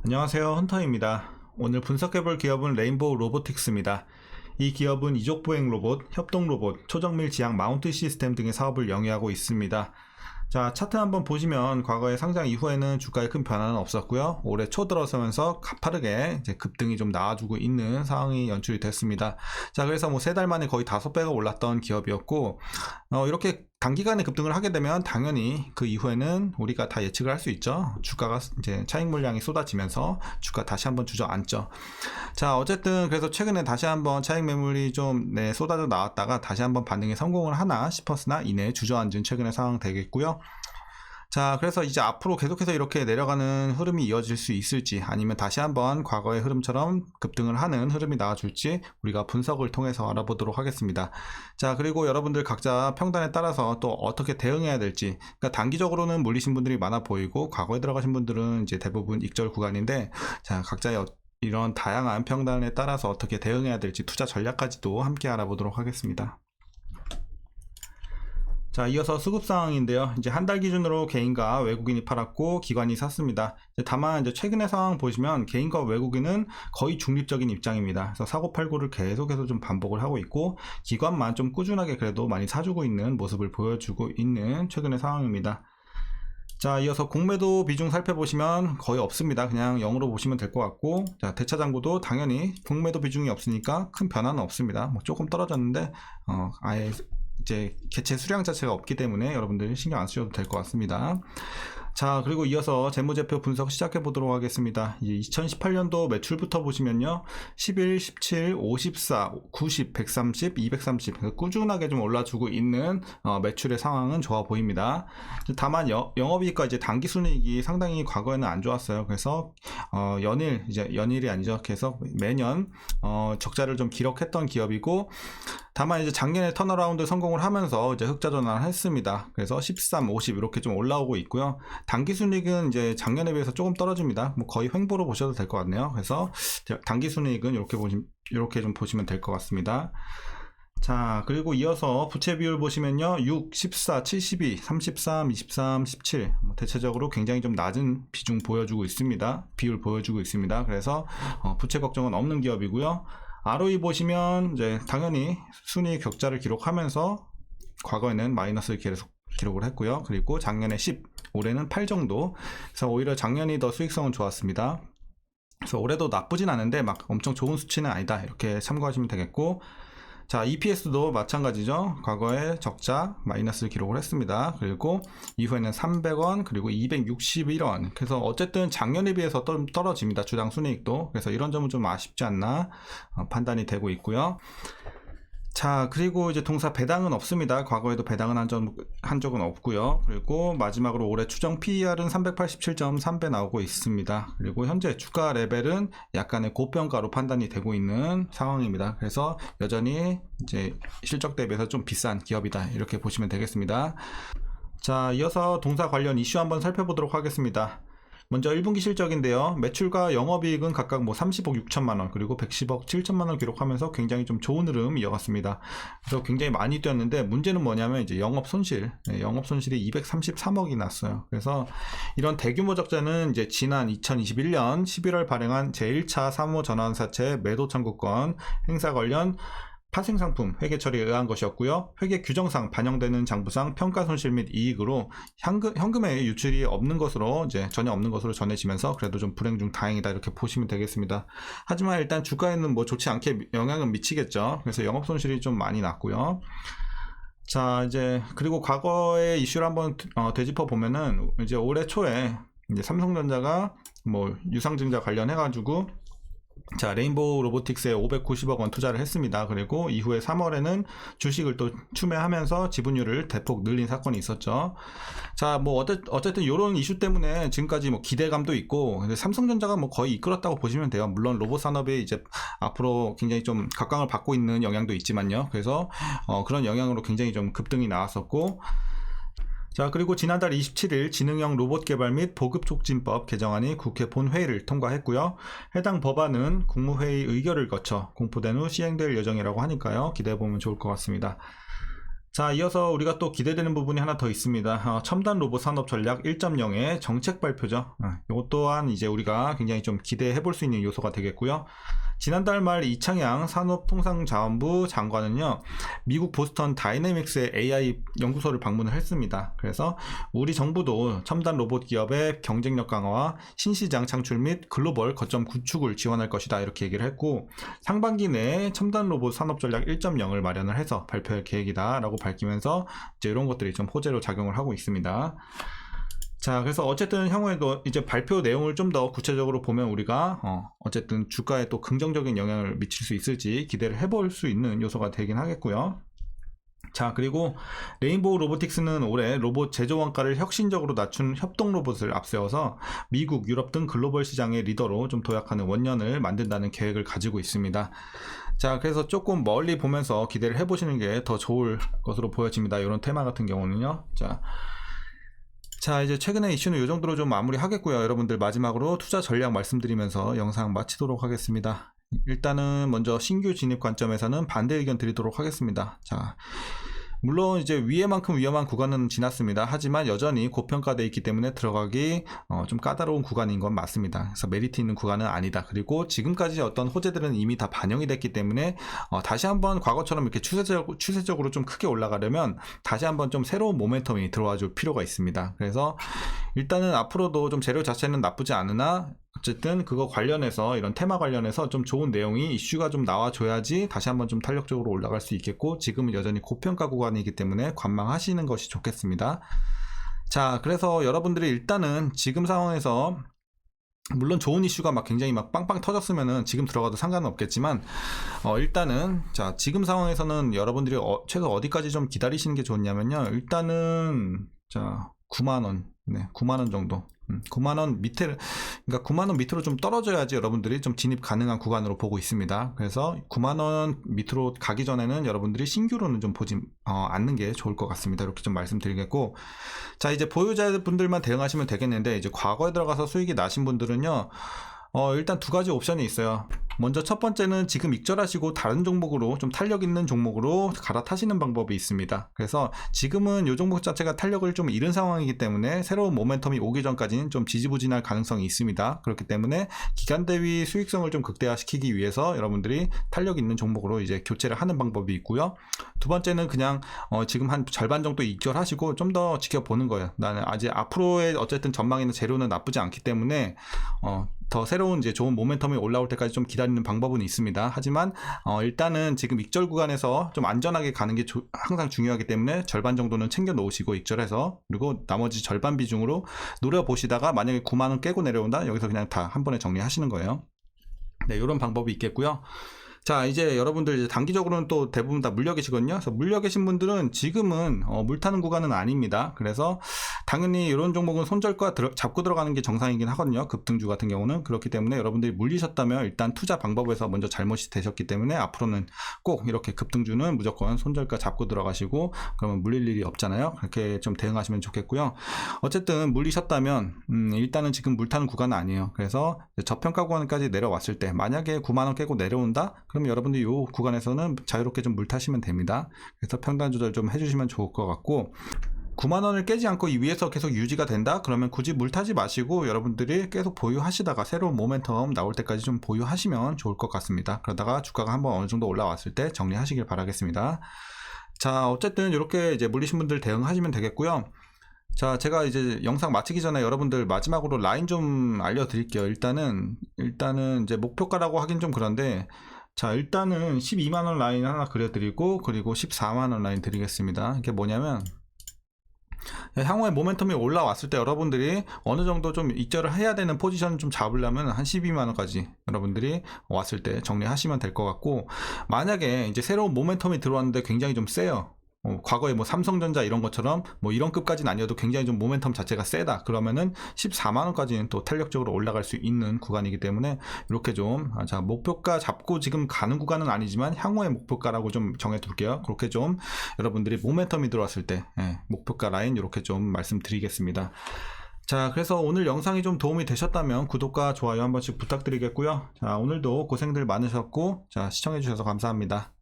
안녕하세요, 헌터입니다. 오늘 분석해볼 기업은 레인보우 로보틱스입니다. 이 기업은 이족보행 로봇, 협동 로봇, 초정밀 지향 마운트 시스템 등의 사업을 영위하고 있습니다. 자, 차트 한번 보시면 과거에 상장 이후에는 주가에 큰 변화는 없었고요. 올해 초 들어서면서 가파르게 이제 급등이 좀 나와주고 있는 상황이 연출이 됐습니다. 자, 그래서 뭐 3달 만에 거의 5배가 올랐던 기업이었고, 이렇게 단기간에 급등을 하게 되면 당연히 그 이후에는 우리가 다 예측을 할 수 있죠. 주가가 이제 차익 물량이 쏟아지면서 주가 다시 한번 주저앉죠. 자, 어쨌든 그래서 최근에 다시 한번 차익 매물이 좀 쏟아져 나왔다가 다시 한번 반등에 성공을 하나 싶었으나 이내 주저앉은 최근의 상황 되겠고요. 자, 그래서 이제 앞으로 계속해서 이렇게 내려가는 흐름이 이어질 수 있을지 아니면 다시 한번 과거의 흐름처럼 급등을 하는 흐름이 나와줄지 우리가 분석을 통해서 알아보도록 하겠습니다. 자, 그리고 여러분들 각자 평단에 따라서 또 어떻게 대응해야 될지, 그러니까 단기적으로는 물리신 분들이 많아 보이고 과거에 들어가신 분들은 이제 대부분 익절 구간인데, 자, 각자의 이런 다양한 평단에 따라서 어떻게 대응해야 될지 투자 전략까지도 함께 알아보도록 하겠습니다. 자, 이어서 수급 상황인데요. 이제 한 달 기준으로 개인과 외국인이 팔았고 기관이 샀습니다. 다만 이제 최근의 상황 보시면 개인과 외국인은 거의 중립적인 입장입니다. 그래서 사고 팔고를 계속해서 좀 반복을 하고 있고 기관만 좀 꾸준하게 그래도 많이 사주고 있는 모습을 보여주고 있는 최근의 상황입니다. 자, 이어서 공매도 비중 살펴보시면 거의 없습니다. 그냥 0으로 보시면 될 것 같고, 자, 대차장부도 당연히 공매도 비중이 없으니까 큰 변화는 없습니다. 뭐 조금 떨어졌는데 아예 이제 개체 수량 자체가 없기 때문에 여러분들 신경 안 쓰셔도 될 것 같습니다. 자, 그리고 이어서 재무제표 분석 시작해 보도록 하겠습니다. 2018년도 매출부터 보시면요, 11, 17, 54, 90, 130, 230 꾸준하게 좀 올라주고 있는 매출의 상황은 좋아 보입니다. 다만 영업이익과 이제 당기순이익이 상당히 과거에는 안 좋았어요. 그래서 연일이 아니죠. 계속 매년 적자를 좀 기록했던 기업이고, 다만 이제 작년에 턴어라운드 성공을 하면서 이제 흑자 전환을 했습니다. 그래서 13, 50 이렇게 좀 올라오고 있고요. 당기순이익은 이제 작년에 비해서 조금 떨어집니다. 뭐 거의 횡보로 보셔도 될 것 같네요. 그래서 당기순이익은 이렇게 좀 보시면 될 것 같습니다. 자, 그리고 이어서 부채 비율 보시면요, 6, 14, 72, 33, 23, 17 대체적으로 굉장히 좀 낮은 비중 보여주고 있습니다. 비율 보여주고 있습니다. 그래서 부채 걱정은 없는 기업이고요. ROE 보시면 이제 당연히 순이익 격자를 기록하면서 과거에는 마이너스를 계속 기록을 했고요. 그리고 작년에 10, 올해는 8 정도. 그래서 오히려 작년이 더 수익성은 좋았습니다. 그래서 올해도 나쁘진 않은데 막 엄청 좋은 수치는 아니다. 이렇게 참고하시면 되겠고, 자, EPS도 마찬가지죠. 과거에 적자 마이너스를 기록을 했습니다. 그리고 이후에는 300원 그리고 261원. 그래서 어쨌든 작년에 비해서 떨어집니다. 주당 순이익도. 그래서 이런 점은 좀 아쉽지 않나 판단이 되고 있고요. 자, 그리고 이제 동사 배당은 없습니다. 과거에도 배당은 한 적은 없고요. 그리고 마지막으로 올해 추정 PER은 387.3배 나오고 있습니다. 그리고 현재 주가 레벨은 약간의 고평가로 판단이 되고 있는 상황입니다. 그래서 여전히 이제 실적 대비해서 좀 비싼 기업이다, 이렇게 보시면 되겠습니다. 자, 이어서 동사 관련 이슈 한번 살펴보도록 하겠습니다. 먼저 1분기 실적인데요. 매출과 영업이익은 각각 30억 6천만원 그리고 110억 7천만원 기록하면서 굉장히 좀 좋은 흐름 이어갔습니다. 그래서 굉장히 많이 뛰었는데 문제는 뭐냐면 이제 영업손실이 233억이 났어요. 그래서 이런 대규모 적자는 이제 지난 2021년 11월 발행한 제1차 사무전환사채 매도 청구권 행사 관련 파생상품 회계 처리에 의한 것이었고요. 회계 규정상 반영되는 장부상 평가손실 및 이익으로 현금의 유출이 없는 것으로 이제 전혀 없는 것으로 전해지면서 그래도 좀 불행 중 다행이다, 이렇게 보시면 되겠습니다. 하지만 일단 주가에는 뭐 좋지 않게 영향은 미치겠죠. 그래서 영업손실이 좀 많이 났고요. 자, 이제 그리고 과거의 이슈를 한번 되짚어 보면은 이제 올해 초에 이제 삼성전자가 뭐 유상증자 관련해가지고, 자, 레인보우 로보틱스에 590억 원 투자를 했습니다. 그리고 이후에 3월에는 주식을 또 추매하면서 지분율을 대폭 늘린 사건이 있었죠. 자, 뭐 어쨌든 이런 이슈 때문에 지금까지 뭐 기대감도 있고, 근데 삼성전자가 뭐 거의 이끌었다고 보시면 돼요. 물론 로봇 산업이 이제 앞으로 굉장히 좀 각광을 받고 있는 영향도 있지만요. 그래서 그런 영향으로 굉장히 좀 급등이 나왔었고, 자, 그리고 지난달 27일 지능형 로봇 개발 및 보급 촉진법 개정안이 국회 본회의를 통과했고요. 해당 법안은 국무회의 의결을 거쳐 공포된 후 시행될 예정이라고 하니까요. 기대해보면 좋을 것 같습니다. 자, 이어서 우리가 또 기대되는 부분이 하나 더 있습니다. 첨단 로봇 산업 전략 1.0의 정책 발표죠. 이것 또한 이제 우리가 굉장히 좀 기대해 볼 수 있는 요소가 되겠고요. 지난달 말 이창양 산업통상자원부 장관은요, 미국 보스턴 다이내믹스의 AI 연구소를 방문을 했습니다. 그래서 우리 정부도 첨단 로봇 기업의 경쟁력 강화와 신시장 창출 및 글로벌 거점 구축을 지원할 것이다, 이렇게 얘기를 했고, 상반기 내에 첨단 로봇 산업 전략 1.0을 마련을 해서 발표할 계획이다 라고 밝히면서 이제 이런 것들이 좀 호재로 작용을 하고 있습니다. 자, 그래서 어쨌든 향후에도 이제 발표 내용을 좀 더 구체적으로 보면 우리가 어쨌든 주가에 또 긍정적인 영향을 미칠 수 있을지 기대를 해볼 수 있는 요소가 되긴 하겠고요. 자, 그리고 레인보우 로보틱스는 올해 로봇 제조 원가를 혁신적으로 낮춘 협동 로봇을 앞세워서 미국, 유럽 등 글로벌 시장의 리더로 좀 도약하는 원년을 만든다는 계획을 가지고 있습니다. 자, 그래서 조금 멀리 보면서 기대를 해보시는 게 더 좋을 것으로 보여집니다. 이런 테마 같은 경우는요. 자, 이제 최근의 이슈는 이 정도로 좀 마무리 하겠고요. 여러분들 마지막으로 투자 전략 말씀드리면서 영상 마치도록 하겠습니다. 일단은 먼저 신규 진입 관점에서는 반대 의견 드리도록 하겠습니다. 자, 물론 이제 위에만큼 위험한 구간은 지났습니다. 하지만 여전히 고평가되어 있기 때문에 들어가기 좀 까다로운 구간인 건 맞습니다. 그래서 메리트 있는 구간은 아니다. 그리고 지금까지 어떤 호재들은 이미 다 반영이 됐기 때문에 다시 한번 과거처럼 이렇게 추세적으로 좀 크게 올라가려면 다시 한번 좀 새로운 모멘텀이 들어와 줄 필요가 있습니다. 그래서 일단은 앞으로도 좀 재료 자체는 나쁘지 않으나 어쨌든 그거 관련해서 이런 테마 관련해서 좀 좋은 내용이 이슈가 좀 나와줘야지 다시 한번 좀 탄력적으로 올라갈 수 있겠고, 지금은 여전히 고평가 구간이기 때문에 관망하시는 것이 좋겠습니다. 자, 그래서 여러분들이 일단은 지금 상황에서 물론 좋은 이슈가 막 굉장히 막 빵빵 터졌으면은 지금 들어가도 상관은 없겠지만 일단은 자, 지금 상황에서는 여러분들이 최소 어디까지 좀 기다리시는 게 좋냐면요, 일단은 자 9만원, 네, 9만원 정도, 9만원 밑에, 그러니까 9만원 밑으로 좀 떨어져야지 여러분들이 좀 진입 가능한 구간으로 보고 있습니다. 그래서 9만원 밑으로 가기 전에는 여러분들이 신규로는 좀 보지 않는 게 좋을 것 같습니다. 이렇게 좀 말씀드리겠고, 자, 이제 보유자분들만 대응하시면 되겠는데, 이제 과거에 들어가서 수익이 나신 분들은요, 일단 두 가지 옵션이 있어요. 먼저 첫 번째는 지금 익절하시고 다른 종목으로 좀 탄력 있는 종목으로 갈아타시는 방법이 있습니다. 그래서 지금은 이 종목 자체가 탄력을 좀 잃은 상황이기 때문에 새로운 모멘텀이 오기 전까지는 좀 지지부진할 가능성이 있습니다. 그렇기 때문에 기간 대비 수익성을 좀 극대화시키기 위해서 여러분들이 탄력 있는 종목으로 이제 교체를 하는 방법이 있고요. 두 번째는 그냥 지금 한 절반 정도 익절하시고 좀 더 지켜보는 거예요. 나는 아직 앞으로의 어쨌든 전망이나 재료는 나쁘지 않기 때문에 더 새로운 이제 좋은 모멘텀이 올라올 때까지 좀 기다리는 방법은 있습니다. 하지만 일단은 지금 익절 구간에서 좀 안전하게 가는 게 항상 중요하기 때문에 절반 정도는 챙겨 놓으시고 익절해서, 그리고 나머지 절반 비중으로 노려보시다가 만약에 9만원 깨고 내려온다, 여기서 그냥 다 한 번에 정리하시는 거예요. 네, 이런 방법이 있겠고요. 자, 이제 여러분들 이제 단기적으로는 또 대부분 다 물려 계시거든요. 그래서 물려 계신 분들은 지금은 물 타는 구간은 아닙니다. 그래서 당연히 이런 종목은 손절가 잡고 들어가는 게 정상이긴 하거든요. 급등주 같은 경우는. 그렇기 때문에 여러분들이 물리셨다면 일단 투자 방법에서 먼저 잘못이 되셨기 때문에 앞으로는 꼭 이렇게 급등주는 무조건 손절가 잡고 들어가시고, 그러면 물릴 일이 없잖아요. 그렇게 좀 대응하시면 좋겠고요. 어쨌든 물리셨다면 일단은 지금 물 타는 구간은 아니에요. 그래서 저평가 구간까지 내려왔을 때 만약에 9만원 깨고 내려온다? 그럼 여러분들이 이 구간에서는 자유롭게 좀 물 타시면 됩니다. 그래서 평단 조절 좀 해주시면 좋을 것 같고, 9만원을 깨지 않고 이 위에서 계속 유지가 된다? 그러면 굳이 물 타지 마시고 여러분들이 계속 보유하시다가 새로운 모멘텀 나올 때까지 좀 보유하시면 좋을 것 같습니다. 그러다가 주가가 한번 어느 정도 올라왔을 때 정리하시길 바라겠습니다. 자, 어쨌든 이렇게 이제 물리신 분들 대응하시면 되겠고요. 자, 제가 이제 영상 마치기 전에 여러분들 마지막으로 라인 좀 알려드릴게요. 일단은 이제 목표가라고 하긴 좀 그런데, 자, 일단은 12만원 라인 하나 그려드리고, 그리고 14만원 라인 드리겠습니다. 이게 뭐냐면, 향후에 모멘텀이 올라왔을 때 여러분들이 어느 정도 좀 익절을 해야 되는 포지션 좀 잡으려면 한 12만원까지 여러분들이 왔을 때 정리하시면 될 것 같고, 만약에 이제 새로운 모멘텀이 들어왔는데 굉장히 좀 세요. 과거에 뭐 삼성전자 이런 것처럼 뭐 이런 급까지는 아니어도 굉장히 좀 모멘텀 자체가 세다, 그러면은 14만원까지는 또 탄력적으로 올라갈 수 있는 구간이기 때문에 이렇게 좀 자, 목표가 잡고 지금 가는 구간은 아니지만 향후의 목표가라고 좀 정해 둘게요. 그렇게 좀 여러분들이 모멘텀이 들어왔을 때 목표가 라인 이렇게 좀 말씀드리겠습니다. 자, 그래서 오늘 영상이 좀 도움이 되셨다면 구독과 좋아요 한 번씩 부탁드리겠고요. 자, 오늘도 고생들 많으셨고, 자, 시청해 주셔서 감사합니다.